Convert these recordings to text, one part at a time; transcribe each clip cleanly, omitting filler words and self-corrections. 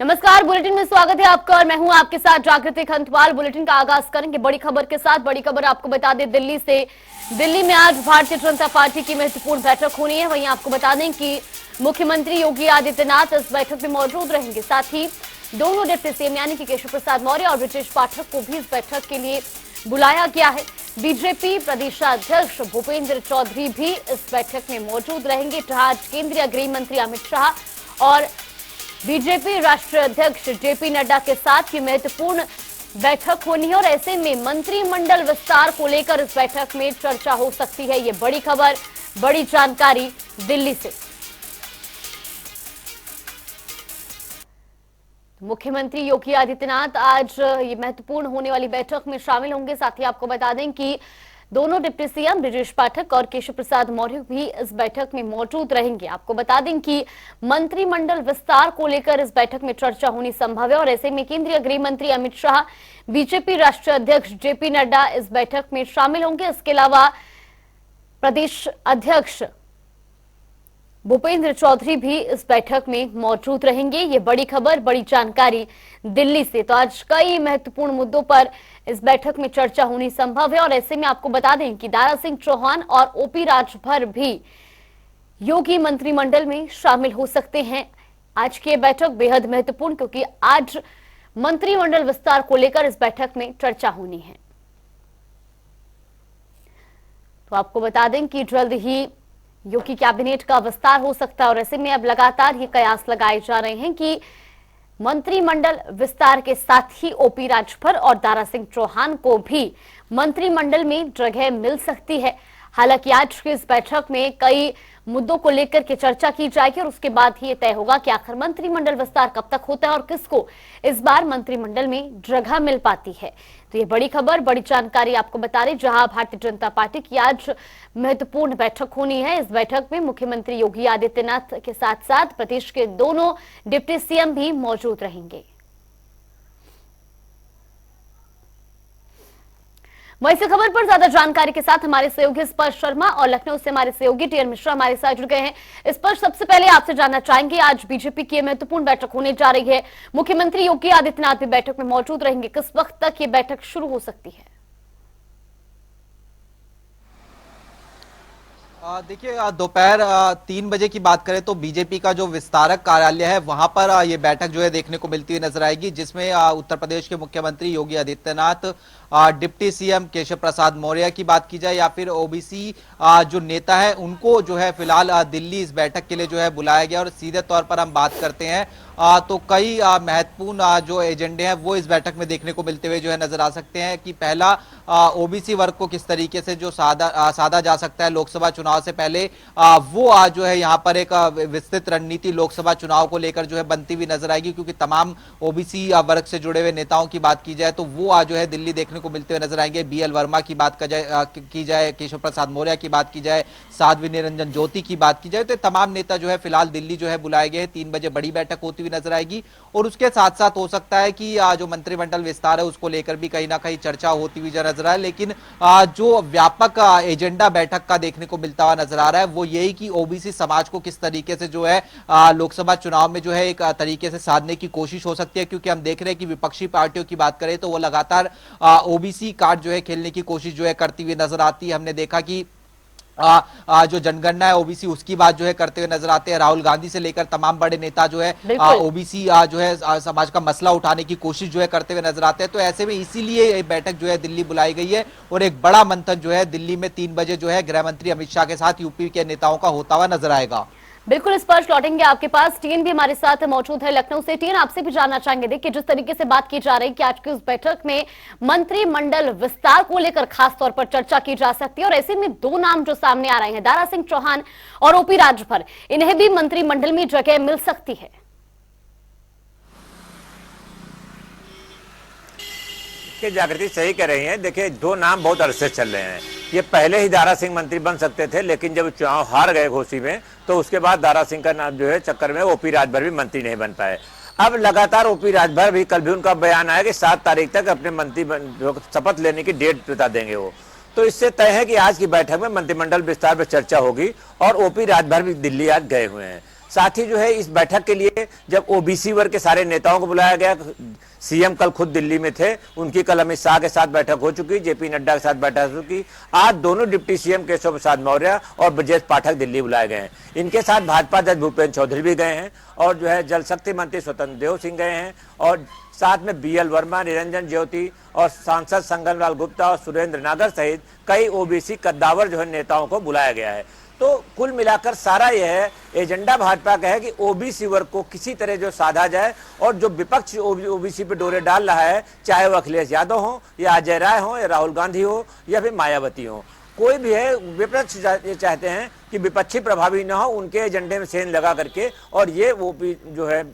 नमस्कार, बुलेटिन में स्वागत है आपका और मैं हूं आपके साथ जागृति खंतवाल। बुलेटिन का आगाज करेंगे बड़ी खबर के साथ। बड़ी खबर आपको बता दें दिल्ली से। दिल्ली में आज भारतीय जनता पार्टी की महत्वपूर्ण बैठक होनी है। वहीं आपको बता दें कि मुख्यमंत्री योगी आदित्यनाथ इस बैठक में मौजूद रहेंगे। साथ ही दोनों डिप्टी सीएम यानी कि केशव प्रसाद मौर्य और ब्रजेश पाठक को भी इस बैठक के लिए बुलाया गया है। बीजेपी प्रदेशाध्यक्ष भूपेंद्र चौधरी भी इस बैठक में मौजूद रहेंगे, जहां आज केंद्रीय गृह मंत्री अमित शाह और बीजेपी राष्ट्रीय अध्यक्ष जेपी नड्डा के साथ ये महत्वपूर्ण बैठक होनी है। और ऐसे में मंत्रिमंडल विस्तार को लेकर इस बैठक में चर्चा हो सकती है। ये बड़ी खबर, बड़ी जानकारी दिल्ली से। मुख्यमंत्री योगी आदित्यनाथ आज ये महत्वपूर्ण होने वाली बैठक में शामिल होंगे। साथ ही आपको बता दें कि दोनों डिप्टी सीएम ब्रजेश पाठक और केशव प्रसाद मौर्य भी इस बैठक में मौजूद रहेंगे। आपको बता दें कि मंत्रिमंडल विस्तार को लेकर इस बैठक में चर्चा होनी संभव है। और ऐसे में केंद्रीय गृह मंत्री अमित शाह, बीजेपी राष्ट्रीय अध्यक्ष जेपी नड्डा इस बैठक में शामिल होंगे। इसके अलावा प्रदेश अध्यक्ष भूपेंद्र चौधरी भी इस बैठक में मौजूद रहेंगे। ये बड़ी खबर, बड़ी जानकारी दिल्ली से। तो आज कई महत्वपूर्ण मुद्दों पर इस बैठक में चर्चा होनी संभव है। और ऐसे में आपको बता दें कि दारा सिंह चौहान और ओपी राजभर भी योगी मंत्रिमंडल में शामिल हो सकते हैं। आज की बैठक बेहद महत्वपूर्ण, क्योंकि आज मंत्रिमंडल विस्तार को लेकर इस बैठक में चर्चा होनी है। तो आपको बता दें कि जल्द ही योगी कैबिनेट का विस्तार हो सकता है। और ऐसे में अब लगातार ये कयास लगाए जा रहे हैं कि मंत्रिमंडल विस्तार के साथ ही ओपी राजभर और दारा सिंह चौहान को भी मंत्रिमंडल में जगह मिल सकती है। हालांकि आज की इस बैठक में कई मुद्दों को लेकर के चर्चा की जाएगी और उसके बाद ही ये तय होगा कि आखिर मंत्रिमंडल विस्तार कब तक होता है और किसको इस बार मंत्रिमंडल में जगह मिल पाती है। तो ये बड़ी खबर, बड़ी जानकारी आपको बता रही, जहां भारतीय जनता पार्टी की आज महत्वपूर्ण बैठक होनी है। इस बैठक में मुख्यमंत्री योगी आदित्यनाथ के साथ साथ प्रदेश के दोनों डिप्टी सीएम भी मौजूद रहेंगे। वहीं इस खबर पर ज्यादा जानकारी के साथ हमारे सहयोगी स्पर्श शर्मा और लखनऊ से हमारे सहयोगी टीआर मिश्रा हमारे साथ जुड़ गए हैं। स्पर्श, सबसे पहले आपसे जानना चाहेंगे, आज बीजेपी की महत्वपूर्ण बैठक होने जा रही है। मुख्यमंत्री योगी आदित्यनाथ भी बैठक में मौजूद रहेंगे। किस वक्त तक ये बैठक शुरू हो सकती है? देखिए, दोपहर 3 बजे की बात करें तो बीजेपी का जो विस्तारक कार्यालय है वहां पर ये बैठक जो है देखने को मिलती हुई नजर आएगी, जिसमें उत्तर प्रदेश के मुख्यमंत्री योगी आदित्यनाथ, डिप्टी सीएम केशव प्रसाद मौर्य की बात की जाए या फिर ओबीसी जो नेता है उनको जो है फिलहाल दिल्ली इस बैठक के लिए जो है बुलाया गया। और सीधे तौर पर हम बात करते हैं तो कई महत्वपूर्ण जो एजेंडे हैं वो इस बैठक में देखने को मिलते हुए जो है नजर आ सकते हैं कि पहला ओबीसी वर्ग को किस तरीके से जो साधा जा सकता है लोकसभा चुनाव से पहले, वो आज जो है यहाँ पर एक विस्तृत रणनीति लोकसभा चुनाव को लेकर जो है बनती हुई नजर आएगी। क्योंकि तमाम ओबीसी वर्ग से जुड़े हुए नेताओं की बात की जाए तो वो आज जो है दिल्ली देखने को मिलते हुए नजर आएंगे। बीएल वर्मा की बात की जाए, केशव प्रसाद मौर्य की बात की जाए, साध्वी निरंजन ज्योति की बात की जाए, तो तमाम नेता जो है फिलहाल दिल्ली जो है बुलाए गए। 3 बजे बड़ी बैठक होती हुई नजर आएगी। और उसके साथ साथ हो सकता है कि जो मंत्रिमंडल विस्तार है उसको लेकर भी कहीं ना कहीं चर्चा होती हुई नजर आए। लेकिन जो व्यापक एजेंडा बैठक का देखने को मिलता हुआ नजर आ रहा है वो यही कि ओबीसी समाज को किस तरीके से जो है लोकसभा चुनाव में जो है एक तरीके से साधने की कोशिश हो सकती है। क्योंकि हम देख रहे हैं कि विपक्षी पार्टियों की बात करें तो वो लगातार ओबीसी कार्ड जो है खेलने की कोशिश जो है करती हुई नजर आती है। हमने देखा कि जो जनगणना है ओबीसी उसकी बात जो है करते हुए नजर आते हैं। राहुल गांधी से लेकर तमाम बड़े नेता जो है ओबीसी जो है समाज का मसला उठाने की कोशिश जो है करते हुए नजर आते हैं। तो ऐसे में इसीलिए ये बैठक जो है दिल्ली बुलाई गई है। और एक बड़ा मंथन जो है दिल्ली में 3 बजे जो है गृह मंत्री अमित शाह के साथ यूपी के नेताओं का होता हुआ नजर आएगा। बिल्कुल, इस पर लौटेंगे आपके पास। टीएन भी हमारे साथ मौजूद है लखनऊ से। टीएन, आपसे भी जानना चाहेंगे, देखिए जिस तरीके से बात की जा रही है कि आज की उस बैठक में मंत्रिमंडल विस्तार को लेकर खास तौर पर चर्चा की जा सकती है। और ऐसे में 2 नाम जो सामने आ रहे हैं, दारा सिंह चौहान और ओपी राजभर, इन्हें भी मंत्रिमंडल में जगह मिल सकती है। जागृति सही कह रही हैं। देखिए, 2 नाम बहुत अरसे चल रहे हैं। ये पहले ही दारा सिंह मंत्री बन सकते थे, लेकिन जब चुनाव हार गए घोसी में तो उसके बाद दारा सिंह का नाम जो है चक्कर में ओपी राजभर भी मंत्री नहीं बन पाए। अब लगातार ओपी राजभर भी, कल भी उनका बयान आया कि 7 तारीख तक अपने मंत्री शपथ लेने की डेट बता देंगे वो। तो इससे तय है कि आज की बैठक में मंत्रिमंडल विस्तार पर चर्चा होगी और ओपी राजभर भी दिल्ली आज गए हुए हैं। साथ ही जो है इस बैठक के लिए जब ओबीसी वर्ग के सारे नेताओं को बुलाया गया, सीएम कल खुद दिल्ली में थे, उनकी कल अमित शाह के साथ बैठक हो चुकी, जेपी नड्डा के साथ बैठक हो चुकी। आज दोनों डिप्टी सीएम केशव प्रसाद मौर्य और ब्रजेश पाठक दिल्ली बुलाए गए हैं। इनके साथ भाजपा अध्यक्ष भूपेंद्र चौधरी भी गए हैं और जो है जल शक्ति मंत्री स्वतंत्र देव सिंह गए हैं और साथ में बीएल वर्मा, निरंजन ज्योति और सांसद संगमलाल गुप्ता और सुरेंद्र नागर सहित कई ओबीसी कद्दावर जो है नेताओं को बुलाया गया है। तो कुल मिलाकर सारा यह एजेंडा भाजपा का है कि ओबीसी वर्ग को किसी तरह जो साधा जाए और जो विपक्ष ओबीसी पे डोरे डाल रहा है, चाहे वो अखिलेश यादव हो या अजय राय हो या राहुल गांधी हो या फिर मायावती हो, कोई भी है, विपक्ष ये चाहते हैं कि विपक्षी प्रभावी न हो, उनके एजेंडे में सेंध लगा करके और ये वो भी जो है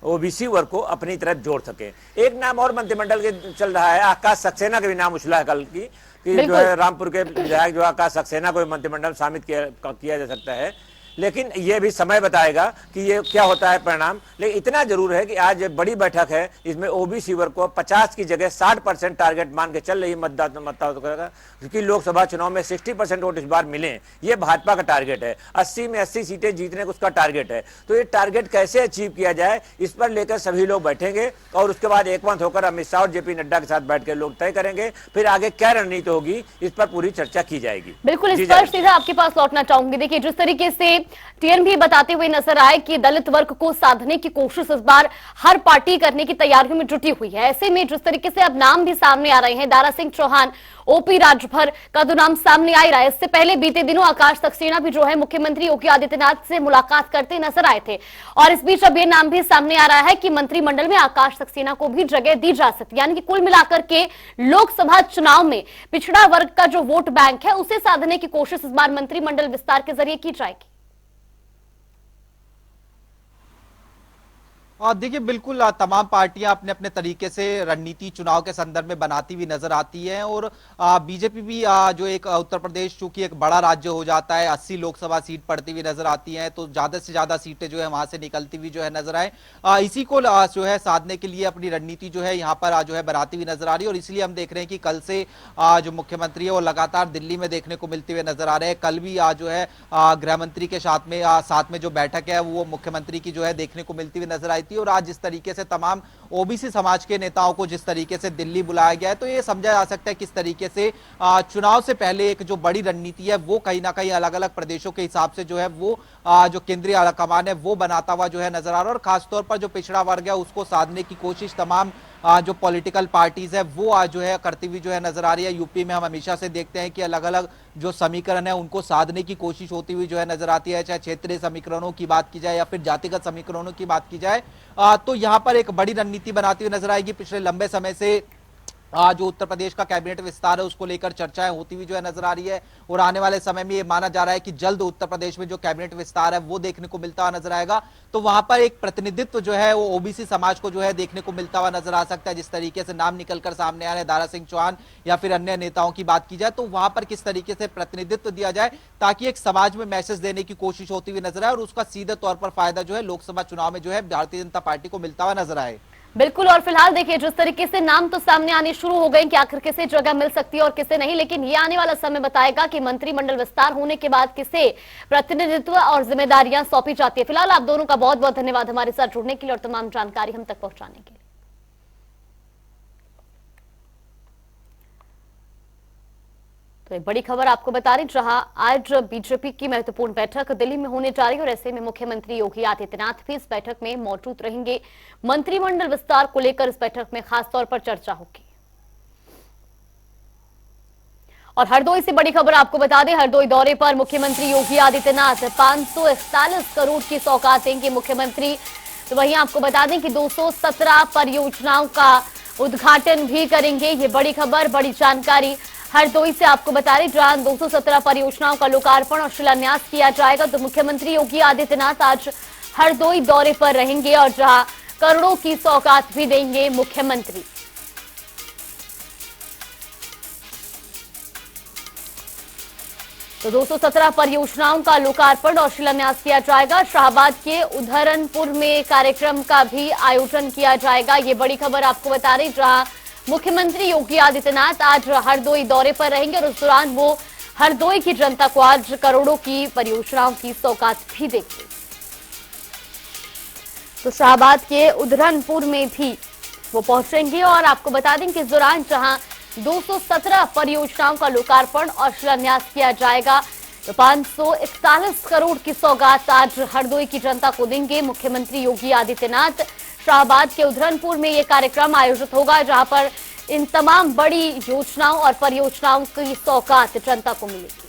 ओबीसी वर्ग को अपनी तरफ जोड़ सके। एक नाम और मंत्रिमंडल के चल रहा है, आकाश सक्सेना का भी नाम उछला है कल की कि जो है रामपुर के विधायक जो आकाश सक्सेना को मंत्रिमंडल शामिल किया जा सकता है, लेकिन ये भी समय बताएगा कि ये क्या होता है परिणाम। लेकिन इतना जरूर है कि आज बड़ी बैठक है, इसमें ओबीसी वर्ग को 50 की जगह 60% टारगेट मान के चल रही मतदाता करेगा, क्योंकि लोकसभा चुनाव में 60% वोट इस बार मिले, ये भाजपा का टारगेट है। 80 में 80 सीटें जीतने का उसका टारगेट है। तो ये टारगेट कैसे अचीव किया जाए, इस पर लेकर सभी लोग बैठेंगे और उसके बाद एकमत होकर अमित शाह और जेपी नड्डा के साथ बैठ कर लोग तय करेंगे, फिर आगे क्या रणनीति होगी इस पर पूरी चर्चा की जाएगी। बिल्कुल, इस पर सीधा आपके पास लौटना चाहूंगी। देखिए, जिस तरीके से टीएन भी बताते हुए नजर आए कि दलित वर्ग को साधने की कोशिश इस बार हर पार्टी करने की तैयारियों में जुटी हुई है। ऐसे में जिस तरीके से अब नाम भी सामने आ रहे हैं, दारा सिंह चौहान, ओपी राजभर का तो नाम सामने आ ही रहा है। इससे पहले बीते दिनों आकाश सक्सेना भी जो है मुख्यमंत्री योगी आदित्यनाथ से मुलाकात करते नजर आए थे और इस बीच अब ये नाम भी सामने आ रहा है कि मंत्रिमंडल में आकाश सक्सेना को भी जगह दी जा सकती है। यानी कि कुल मिलाकर के लोकसभा चुनाव में पिछड़ा वर्ग का जो वोट बैंक है उसे साधने की कोशिश इस बार मंत्रिमंडल विस्तार के जरिए की जाएगी। और देखिए, बिल्कुल तमाम पार्टियां अपने अपने तरीके से रणनीति चुनाव के संदर्भ में बनाती हुई नजर आती है और बीजेपी भी जो एक उत्तर प्रदेश चूंकि एक बड़ा राज्य हो जाता है, 80 लोकसभा सीट पड़ती हुई नजर आती हैं, तो ज्यादा से ज्यादा सीटें जो है वहां से निकलती हुई जो है नजर आए, इसी को जो है साधने के लिए अपनी रणनीति जो है यहाँ पर जो है बनाती हुई नजर आ रही है। और इसलिए हम देख रहे हैं कि कल से जो मुख्यमंत्री है वो लगातार दिल्ली में देखने को मिलते हुए नजर आ रहे हैं। कल भी जो है गृह मंत्री के साथ में जो बैठक है वो मुख्यमंत्री की जो है देखने को मिलती हुई नजर आई थी। और आज जिस तरीके से तमाम ओबीसी समाज के नेताओं को जिस तरीके से दिल्ली बुलाया गया है, तो ये समझा जा सकता है किस तरीके से चुनाव से पहले एक जो बड़ी रणनीति है वो कहीं ना कहीं अलग अलग प्रदेशों के हिसाब से जो है वो जो केंद्रीय आलाकमान है वो बनाता हुआ जो है नजर आ रहा है। और खासतौर पर जो पिछड़ा वर्ग है उसको साधने की कोशिश तमाम जो पॉलिटिकल पार्टीज है वो आज जो है करती हुई जो है नजर आ रही है। यूपी में हम हमेशा से देखते हैं कि अलग अलग जो समीकरण है उनको साधने की कोशिश होती हुई जो है नजर आती है, चाहे क्षेत्रीय समीकरणों की बात की जाए या फिर जातिगत समीकरणों की बात की जाए, तो यहाँ पर एक बड़ी रणनीति बनाती हुई नजर आएगी। पिछले लंबे समय से जो उत्तर प्रदेश का कैबिनेट विस्तार है उसको लेकर चर्चाएं होती हुई जो है नजर आ रही है और आने वाले समय में ये माना जा रहा है कि जल्द उत्तर प्रदेश में जो कैबिनेट विस्तार है वो देखने को मिलता हुआ नजर आएगा। तो वहां पर एक प्रतिनिधित्व जो है वो ओबीसी समाज को जो है देखने को मिलता हुआ नजर आ सकता है। जिस तरीके से नाम निकलकर सामने आ रहे हैं दारा सिंह चौहान या फिर अन्य नेताओं की बात की जाए, तो वहां पर किस तरीके से प्रतिनिधित्व दिया जाए ताकि एक समाज में मैसेज देने की कोशिश होती हुई नजर आए और उसका सीधे तौर पर फायदा जो है लोकसभा चुनाव में जो है भारतीय जनता पार्टी को मिलता हुआ नजर आए। बिल्कुल, और फिलहाल देखिए जिस तरीके से नाम तो सामने आने शुरू हो गए कि आखिर किसे जगह मिल सकती है और किसे नहीं, लेकिन ये आने वाला समय बताएगा कि मंत्रिमंडल विस्तार होने के बाद किसे प्रतिनिधित्व और जिम्मेदारियां सौंपी जाती है। फिलहाल आप दोनों का बहुत बहुत धन्यवाद हमारे साथ जुड़ने के लिए और तमाम जानकारी हम तक पहुंचाने के लिए। तो एक बड़ी खबर आपको बता रही, जहां आज बीजेपी की महत्वपूर्ण बैठक दिल्ली में होने जा रही है और ऐसे में मुख्यमंत्री योगी आदित्यनाथ भी इस बैठक में मौजूद रहेंगे। मंत्रिमंडल विस्तार को लेकर इस बैठक में खास तौर पर चर्चा होगी। और हरदोई से बड़ी खबर आपको बता दें, हरदोई दौरे पर मुख्यमंत्री योगी आदित्यनाथ 541 करोड़ की सौगात देंगे मुख्यमंत्री। तो वहीं आपको बता दें कि 217 परियोजनाओं का उद्घाटन भी करेंगे। ये बड़ी खबर, बड़ी जानकारी हरदोई से आपको बता रहे, जहां 217 परियोजनाओं का लोकार्पण और शिलान्यास किया जाएगा। तो मुख्यमंत्री योगी आदित्यनाथ आज हरदोई दौरे पर रहेंगे और जहां करोड़ों की सौगात भी देंगे मुख्यमंत्री। तो 217 परियोजनाओं का लोकार्पण और शिलान्यास किया जाएगा। शाहबाद के उधरनपुर में कार्यक्रम का भी आयोजन किया जाएगा। ये बड़ी खबर आपको बता रही, जहां मुख्यमंत्री योगी आदित्यनाथ आज हरदोई दौरे पर रहेंगे और उस दौरान वो हरदोई की जनता को आज करोड़ों की परियोजनाओं की सौगात भी देंगे। तो शाहबाद के उधरनपुर में भी वो पहुंचेंगे और आपको बता दें कि इस दौरान जहां 217 परियोजनाओं का लोकार्पण और शिलान्यास किया जाएगा, तो 541 करोड़ की सौगात आज हरदोई की जनता को देंगे मुख्यमंत्री योगी आदित्यनाथ। शाहबाद के उधरनपुर में ये कार्यक्रम आयोजित होगा, जहां पर इन तमाम बड़ी योजनाओं और परियोजनाओं की सौगात जनता को मिलेगी।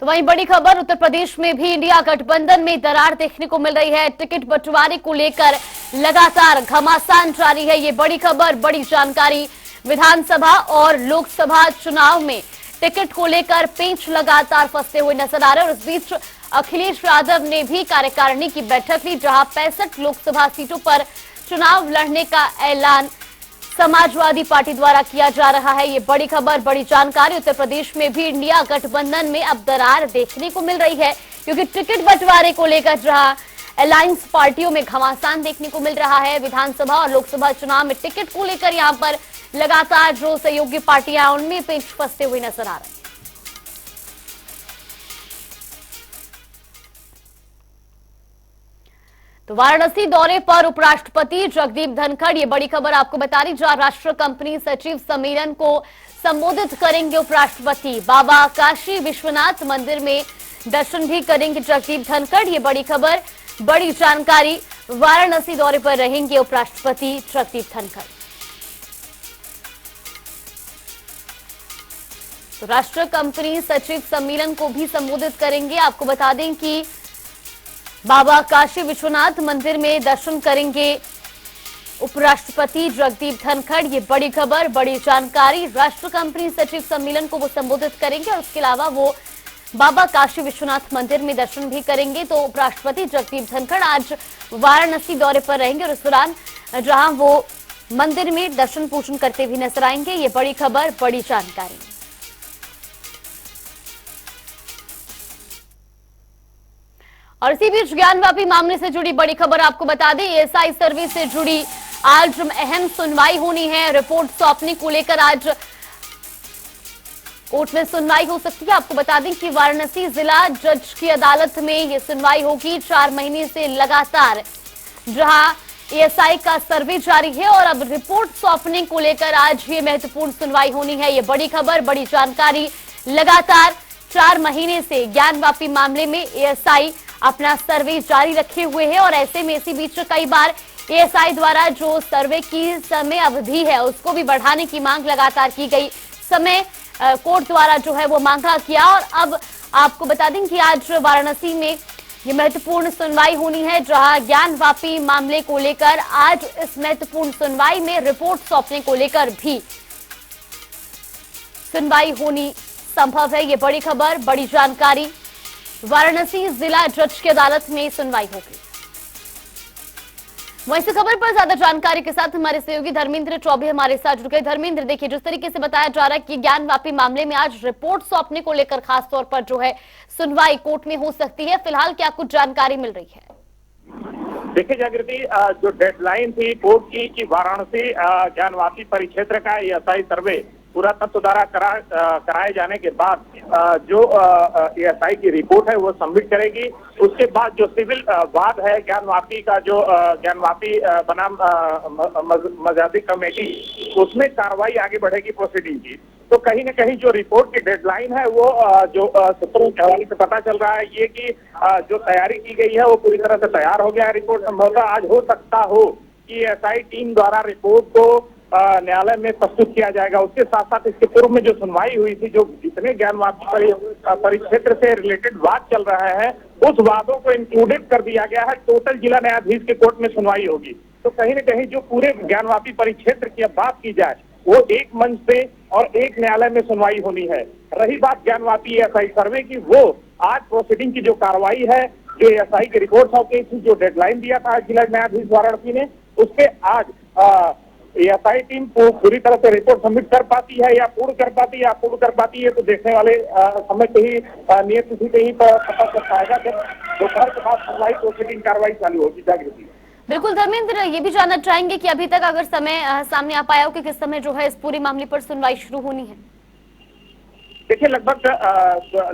तो वहीं बड़ी खबर, उत्तर प्रदेश में भी इंडिया गठबंधन में दरार देखने को मिल रही है। टिकट बंटवारे को लेकर लगातार घमासान जारी है। ये बड़ी खबर, बड़ी जानकारी। विधानसभा और लोकसभा चुनाव में टिकट को लेकर पेंच लगातार फंसते हुए नजर आ रहे हैं और इस बीच अखिलेश यादव ने भी कार्यकारिणी की बैठक ली, जहां 65 लोकसभा सीटों पर चुनाव लड़ने का ऐलान समाजवादी पार्टी द्वारा किया जा रहा है। ये बड़ी खबर, बड़ी जानकारी। उत्तर प्रदेश में भी इंडिया गठबंधन में अब दरार देखने को मिल रही है, क्योंकि टिकट बंटवारे को लेकर जहां अलायंस पार्टियों में घमासान देखने को मिल रहा है, विधानसभा और लोकसभा चुनाव में टिकट को लेकर यहां पर लगातार जो सहयोगी पार्टियां उनमें पेंच फंसते हुए नजर आ रहे हैं। तो वाराणसी दौरे पर उपराष्ट्रपति जगदीप धनखड़, ये बड़ी खबर आपको बता रही, जहां राष्ट्रीय कंपनी सचिव सम्मेलन को संबोधित करेंगे उपराष्ट्रपति। बाबा काशी विश्वनाथ मंदिर में दर्शन भी करेंगे जगदीप धनखड़। ये बड़ी खबर, बड़ी जानकारी। वाराणसी दौरे पर रहेंगे उपराष्ट्रपति जगदीप धनखड़। तो राष्ट्रीय कंपनी सचिव सम्मेलन को भी संबोधित करेंगे। आपको बता दें कि बाबा काशी विश्वनाथ मंदिर में दर्शन करेंगे उपराष्ट्रपति जगदीप धनखड़। ये बड़ी खबर, बड़ी जानकारी। राष्ट्रीय कंपनी सचिव सम्मेलन को वो संबोधित करेंगे और उसके अलावा वो बाबा काशी विश्वनाथ मंदिर में दर्शन भी करेंगे। तो उपराष्ट्रपति जगदीप धनखड़ आज वाराणसी दौरे पर रहेंगे और इस दौरान जहां वो मंदिर में दर्शन पूजन करते हुए नजर आएंगे। ये बड़ी खबर, बड़ी जानकारी। और इसी बीच ज्ञानवापी मामले से जुड़ी बड़ी खबर आपको बता दें, एएसआई सर्वे से जुड़ी आज अहम सुनवाई होनी है। रिपोर्ट सौंपने को लेकर आज कोर्ट में सुनवाई हो सकती है। आपको बता दें कि वाराणसी जिला जज की अदालत में यह सुनवाई होगी। 4 महीने से लगातार जहां एएसआई का सर्वे जारी है और अब रिपोर्ट सौंपने को लेकर आज ये महत्वपूर्ण सुनवाई होनी है। ये बड़ी खबर, बड़ी जानकारी। लगातार 4 महीने से ज्ञानवापी मामले में एएसआई अपना सर्वे जारी रखे हुए हैं और ऐसे में इसी बीच कई बार एएसआई द्वारा जो सर्वे की समय अवधि है उसको भी बढ़ाने की मांग लगातार की गई। समय कोर्ट द्वारा जो है वो मांगा किया और अब आपको बता दें कि आज वाराणसी में ये महत्वपूर्ण सुनवाई होनी है, जहां ज्ञानवापी मामले को लेकर आज इस महत्वपूर्ण सुनवाई में रिपोर्ट सौंपने को लेकर भी सुनवाई होनी संभव है। ये बड़ी खबर, बड़ी जानकारी। वाराणसी जिला जज की अदालत में सुनवाई होगी। वहीं इस खबर पर ज्यादा जानकारी के साथ हमारे सहयोगी धर्मेंद्र चौबे हमारे साथ जुड़ गए। धर्मेंद्र, देखिए जिस तरीके से बताया जा रहा है कि ज्ञानवापी मामले में आज रिपोर्ट सौंपने को लेकर खास तौर पर जो है सुनवाई कोर्ट में हो सकती है, फिलहाल क्या कुछ जानकारी मिल रही है? देखिए जागृति, जो डेडलाइन थी कोर्ट की कि वाराणसी ज्ञानवापी परिक्षेत्र का एएसआई सर्वे पूरा तत्व द्वारा कराए जाने के बाद जो एएसआई की रिपोर्ट है वो सबमिट करेगी। उसके बाद जो सिविल वाद है ज्ञानवापी का, जो ज्ञानवापी बनाम मजादी कमेटी, उसमें कार्रवाई आगे बढ़ेगी प्रोसीडिंग की। तो कहीं न कहीं जो रिपोर्ट की डेडलाइन है वो जो सूत्रों के हवाले से पता चल रहा है ये कि जो तैयारी की गई है वो पूरी तरह से तैयार हो गया है। रिपोर्ट संभवतः आज हो सकता हो कि एएसआई टीम द्वारा रिपोर्ट को न्यायालय में प्रस्तुत किया जाएगा। उसके साथ साथ इसके पूर्व में जो सुनवाई हुई थी, जो जितने ज्ञानवापी परिक्षेत्र से रिलेटेड वाद चल रहा है उस वादों को इंक्लूडेड कर दिया गया है। टोटल जिला न्यायाधीश के कोर्ट में सुनवाई होगी। तो कहीं न कहीं जो पूरे ज्ञानवापी परिक्षेत्र की अब बात की जाए वो एक मंच पे और एक न्यायालय में सुनवाई होनी है। रही बात ज्ञानवापी एएसआई सर्वे की, वो आज प्रोसीडिंग की जो कार्रवाई है, जो एएसआई की रिपोर्ट सौंपी थी, जो डेडलाइन दिया था जिला न्यायाधीश वाराणसी ने, उसके आज एएसआई टीम को पूरी तरह से रिपोर्ट सबमिट कर पाती है या पूर्ण कर पाती है या पूर्ण कर पाती है, तो देखने वाले समय पे ही नियत तिथि पे ही पता चल पाएगा। जब दोपहर के बाद सुनवाई प्रोसीडिंग कार्रवाई चालू होगी। जागृति, बिल्कुल धर्मेंद्र, ये भी जानना चाहेंगे कि अभी तक अगर समय सामने आ पाया हो कि किस समय जो है इस पूरे मामले पर सुनवाई शुरू होनी है? देखिए लगभग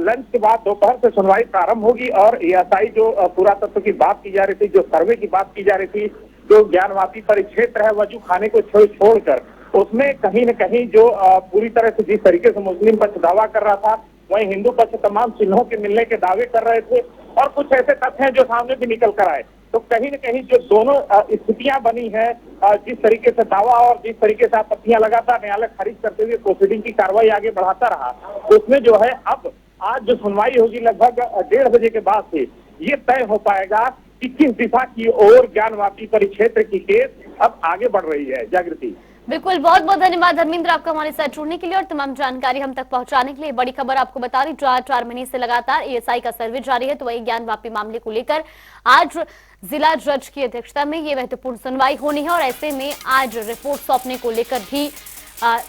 लंच के बाद दोपहर से सुनवाई प्रारंभ होगी और एएसआई जो पुरातत्व की बात की जा रही थी, जो सर्वे की बात की जा रही थी, जो ज्ञानवापी परिक्षेत्र है वजू खाने को छोड़कर उसमें कहीं न कहीं जो पूरी तरह से जिस तरीके से मुस्लिम पक्ष दावा कर रहा था, वहीं हिंदू पक्ष तमाम चिन्हों के मिलने के दावे कर रहे थे और कुछ ऐसे तथ्य हैं जो सामने भी निकल कर आए। तो कहीं न कहीं जो दोनों स्थितियां बनी है, जिस तरीके से दावा और जिस तरीके से आपत्तियां लगातार न्यायालय खारिज करते हुए प्रोसीडिंग की कार्रवाई आगे बढ़ाता रहा, उसमें जो है अब आज जो सुनवाई होगी लगभग 1:30 बजे के बाद से ये तय हो पाएगा कि किस दिशा की ओर ज्ञानवापी परिक्षेत्र की केस अब आगे बढ़ रही है। जागृति, बिल्कुल, बहुत बहुत धन्यवाद धर्मेंद्र आपका हमारे साथ जुड़ने के लिए और तमाम जानकारी हम तक पहुंचाने के लिए। बड़ी खबर आपको बता रही, 4 महीने से लगातार एएसआई का सर्वे जारी है, तो वही ज्ञानवापी मामले को लेकर आज जिला जज की अध्यक्षता में ये महत्वपूर्ण सुनवाई होनी है और ऐसे में आज रिपोर्ट सौंपने को लेकर भी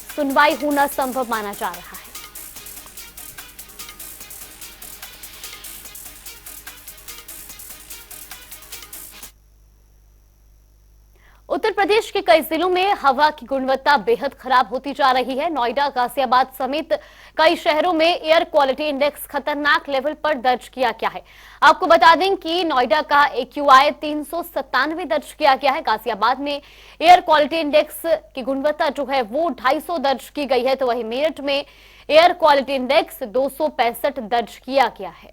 सुनवाई होना संभव माना जा रहा है। उत्तर प्रदेश के कई जिलों में हवा की गुणवत्ता बेहद खराब होती जा रही है। नोएडा, गाजियाबाद समेत कई शहरों में एयर क्वालिटी इंडेक्स खतरनाक लेवल पर दर्ज किया गया है। आपको बता दें कि नोएडा का AQI 397 दर्ज किया गया है। गाजियाबाद में एयर क्वालिटी इंडेक्स की गुणवत्ता जो है वो 250 दर्ज की गई है, तो वहीं मेरठ में एयर क्वालिटी इंडेक्स 265 दर्ज किया गया है।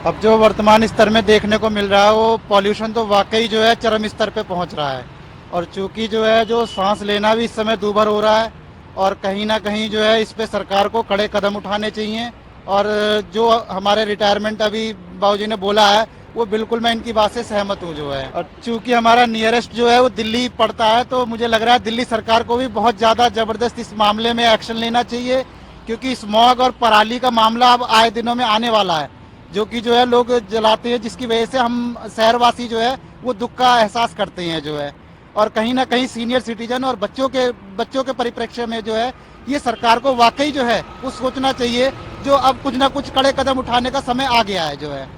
अब जो वर्तमान स्तर में देखने को मिल रहा है वो पॉल्यूशन तो वाकई जो है चरम स्तर पे पहुंच रहा है और चूंकि जो है जो सांस लेना भी इस समय दूभर हो रहा है और कहीं ना कहीं जो है इस पे सरकार को कड़े कदम उठाने चाहिए और जो हमारे रिटायरमेंट अभी बाबूजी ने बोला है वो बिल्कुल मैं इनकी बात से सहमत हूँ जो है। और चूंकि हमारा नियरेस्ट जो है वो दिल्ली पड़ता है तो मुझे लग रहा है दिल्ली सरकार को भी बहुत ज्यादा जबरदस्त इस मामले में एक्शन लेना चाहिए, क्योंकि स्मॉग और पराली का मामला अब आए दिनों में आने वाला है, जो कि जो है लोग जलाते हैं, जिसकी वजह से हम शहरवासी जो है वो दुख का एहसास करते हैं जो है। और कहीं ना कहीं सीनियर सिटीजन और बच्चों के परिप्रेक्ष्य में जो है ये सरकार को वाकई जो है वो सोचना चाहिए, जो अब कुछ ना कुछ कड़े कदम उठाने का समय आ गया है जो है।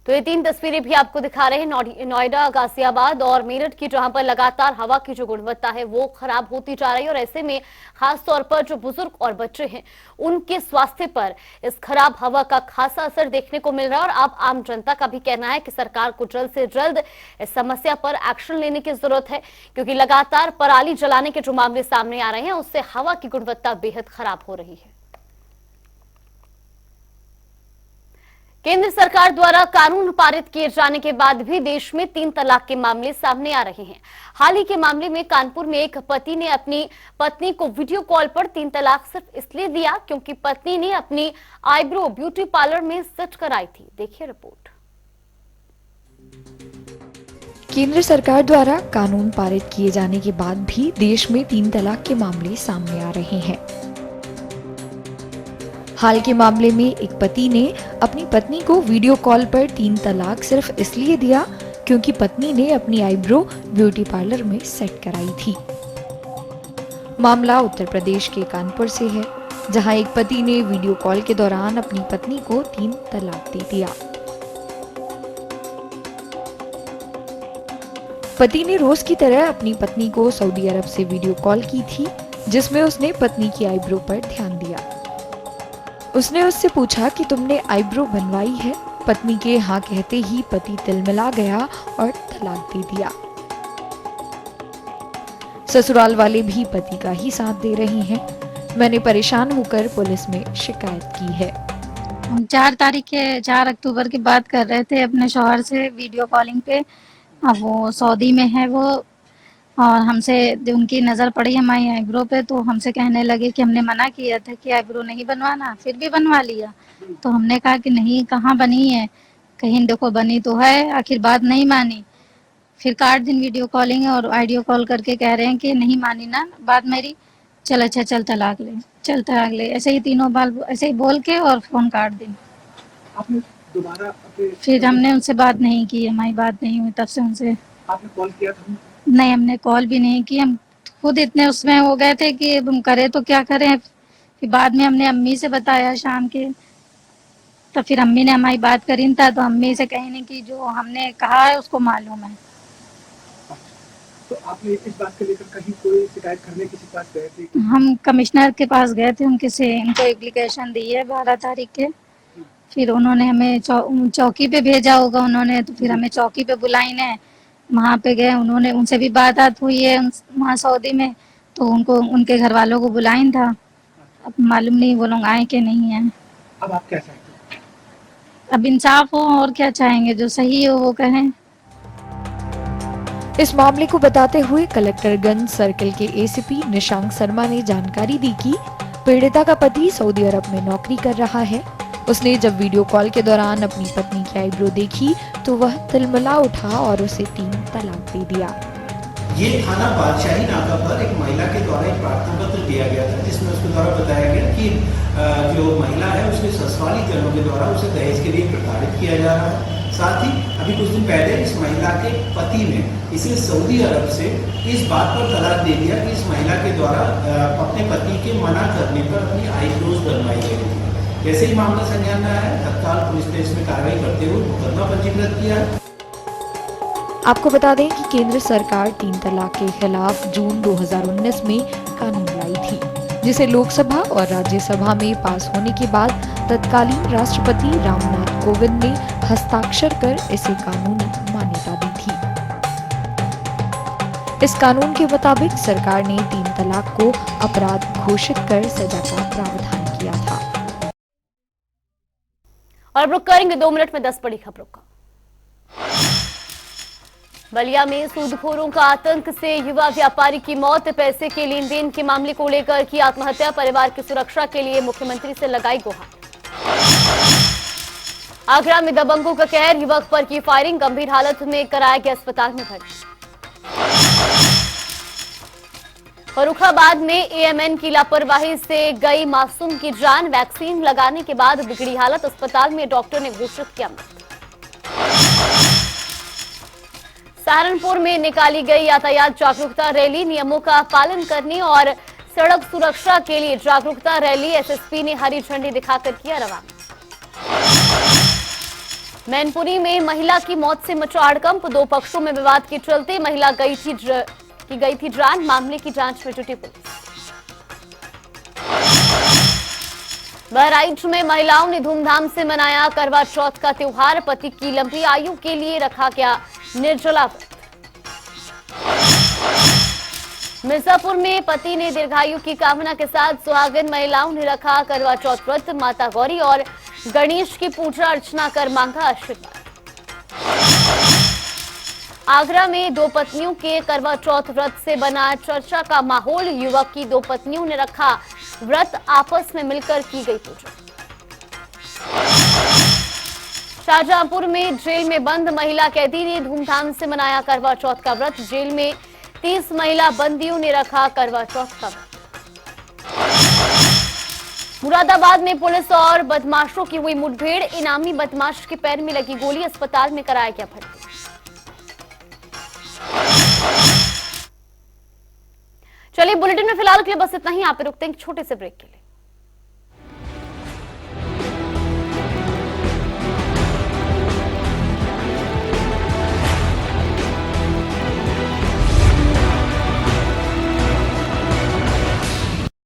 तो ये 3 तस्वीरें भी आपको दिखा रहे हैं नोएडा, गाजियाबाद और मेरठ की, जहां पर लगातार हवा की जो गुणवत्ता है वो खराब होती जा रही है और ऐसे में खास तौर पर जो बुजुर्ग और बच्चे हैं उनके स्वास्थ्य पर इस खराब हवा का खासा असर देखने को मिल रहा है। और अब आम जनता का भी कहना है कि सरकार को जल्द से जल्द इस समस्या पर एक्शन लेने की जरूरत है, क्योंकि लगातार पराली जलाने के जो मामले सामने आ रहे हैं उससे हवा की गुणवत्ता बेहद खराब हो रही है। केंद्र सरकार द्वारा कानून पारित किए जाने के बाद भी देश में 3 तलाक के मामले सामने आ रहे हैं। हाल ही के मामले में कानपुर में एक पति ने अपनी पत्नी को वीडियो कॉल पर 3 तलाक सिर्फ इसलिए दिया क्योंकि पत्नी ने अपनी आईब्रो ब्यूटी पार्लर में सेट कराई थी। देखिए रिपोर्ट। केंद्र सरकार द्वारा कानून पारित किए जाने के बाद भी देश में 3 तलाक के मामले सामने आ रहे हैं। हाल के मामले में एक पति ने अपनी पत्नी को वीडियो कॉल पर 3 तलाक सिर्फ इसलिए दिया क्योंकि पत्नी ने अपनी आईब्रो ब्यूटी पार्लर में सेट कराई थी। मामला उत्तर प्रदेश के कानपुर से है, जहां एक पति ने वीडियो कॉल के दौरान अपनी पत्नी को 3 तलाक दे दिया। पति ने रोज की तरह अपनी पत्नी को सऊदी अरब से वीडियो कॉल की थी, जिसमें उसने पत्नी की आईब्रो पर ध्यान दिया। उसने उससे पूछा कि तुमने आईब्रो बनवाई है। पत्नी के हाँ कहते ही पति तिलमिला गया और तलाक दे दिया। ससुराल वाले भी पति का ही साथ दे रहे हैं। मैंने परेशान होकर पुलिस में शिकायत की है। हम 4 अक्टूबर की बात कर रहे थे अपने शौहर से वीडियो कॉलिंग पे। अब वो सऊदी में है वो, और हमसे उनकी नज़र पड़ी हमारी आईब्रो पे, तो हमसे कहने लगे कि हमने मना किया था कि आईब्रो नहीं बनवाना, फिर भी बनवा लिया। तो हमने कहा कि नहीं, कहाँ बनी है, कहीं देखो बनी तो है। आखिर बात नहीं मानी। फिर 8 दिन वीडियो कॉलिंग और ऑडियो कॉल करके कह रहे हैं कि नहीं मानी ना बात मेरी, चल अच्छा चल तलाक ले, चल तलाक ले, ऐसे ही तीनों बाल ऐसे ही बोल के और फोन काट दी। फिर हमने उनसे बात नहीं की, हमारी बात नहीं हुई। तब से उनसे आपने कॉल किया था? नहीं, हमने कॉल भी नहीं की। हम खुद इतने उसमें हो गए थे कि हम करें तो क्या करें। फिर बाद में हमने अम्मी से बताया शाम के, तो फिर अम्मी ने हमारी बात करी था, तो अम्मी से कहीं नहीं कि जो हमने कहा है उसको मालूम है। तो आपने इस बात को लेकर कहीं कोई शिकायत करने किसी के पास गए थे? हम कमिश्नर के पास गए थे, उनके से इनको एप्लीकेशन दी है 12 तारीख के। फिर उन्होंने हमें चौकी पे भेजा होगा उन्होंने, तो फिर हमें चौकी पे बुलाई ने, वहाँ पे गए, उन्होंने उनसे भी बात हुई है वहाँ सऊदी में, तो उनको उनके घर वालों को बुलाइन था। अब मालूम नहीं वो लोग आए कि नहीं आए। अब आप क्या चाहते हैं? अब इंसाफ हो, और क्या चाहेंगे, जो सही हो वो कहें। इस मामले को बताते हुए कलेक्टरगंज सर्किल के एसीपी निशांक शर्मा ने जानकारी दी कि पीड़िता का पति सऊदी अरब में नौकरी कर रहा है। उसने जब वीडियो कॉल के दौरान अपनी पत्नी की आईब्रो देखी तो वह तिलमिला उठा और उसे 3 तलाक दे दिया। ये थाना बादशाही नाका पर एक महिला के द्वारा एक प्रार्थना पत्र दिया गया था, जिसमें उसके द्वारा बताया गया कि जो महिला है उसके ससुराली जनों के द्वारा उसे दहेज के लिए प्रताड़ित किया जा रहा है। साथ ही अभी कुछ दिन पहले इस महिला के पति ने इसे सऊदी अरब से इस बात पर तलाक दे दिया कि इस महिला के द्वारा अपने पति के मना करने पर अपनी आईब्रोज बनवाई गई थी। जैसे ही मामला संज्ञान में आया, तत्काल पुलिस ने इसमें कार्रवाई करते हुए मुकदमा पंजीकृत किया। आपको बता दें कि केंद्र सरकार 3 तलाक के खिलाफ जून 2019 में कानून लाई थी, जिसे लोकसभा और राज्यसभा में पास होने के बाद तत्कालीन राष्ट्रपति रामनाथ कोविंद ने हस्ताक्षर कर इसे कानूनी मान्यता दी थी। इस कानून के मुताबिक सरकार ने 3 तलाक को अपराध घोषित कर सजा का प्रावधान किया था। और अब रुक करेंगे 2 मिनट में 10 बड़ी खबरों का। बलिया में सूदखोरों का आतंक से युवा व्यापारी की मौत, पैसे के लेन देन के मामले को लेकर की आत्महत्या, परिवार की सुरक्षा के लिए मुख्यमंत्री से लगाई गुहार। आगरा में दबंगों का कहर, युवक पर की फायरिंग, गंभीर हालत में कराया गया अस्पताल में भर्ती। फर्रुखाबाद में एएमएन की लापरवाही से गई मासूम की जान, वैक्सीन लगाने के बाद बिगड़ी हालत, अस्पताल में डॉक्टर ने घोषित किया मृत। सहारनपुर में निकाली गई यातायात जागरूकता रैली, नियमों का पालन करने और सड़क सुरक्षा के लिए जागरूकता रैली, एसएसपी ने हरी झंडी दिखाकर किया रवाना। मैनपुरी में महिला की मौत से मचा हड़कंप, 2 पक्षों में विवाद के चलते महिला गई थी जान, मामले की जांच में जुटी पुलिस। बहराइच में महिलाओं ने धूमधाम से मनाया करवा चौथ का त्योहार, पति की लंबी आयु के लिए रखा गया निर्जला व्रत। मिर्जापुर में पति ने दीर्घायु की कामना के साथ सुहागिन महिलाओं ने रखा करवा चौथ व्रत, माता गौरी और गणेश की पूजा अर्चना कर मांगा आशीर्वाद। आगरा में 2 पत्नियों के करवा चौथ व्रत से बना चर्चा का माहौल, युवक की 2 पत्नियों ने रखा व्रत, आपस में मिलकर की गई पूजा। शाहजहांपुर में जेल में बंद महिला कैदी ने धूमधाम से मनाया करवा चौथ का व्रत, जेल में 30 महिला बंदियों ने रखा करवा चौथ का व्रत। मुरादाबाद में पुलिस और बदमाशों की हुई मुठभेड़, इनामी बदमाश के पैर में लगी गोली, अस्पताल में कराया गया भर्ती। चलिए बुलेटिन में फिलहाल के लिए बस इतना ही, यहाँ पे रुकते हैं एक छोटे से ब्रेक के लिए।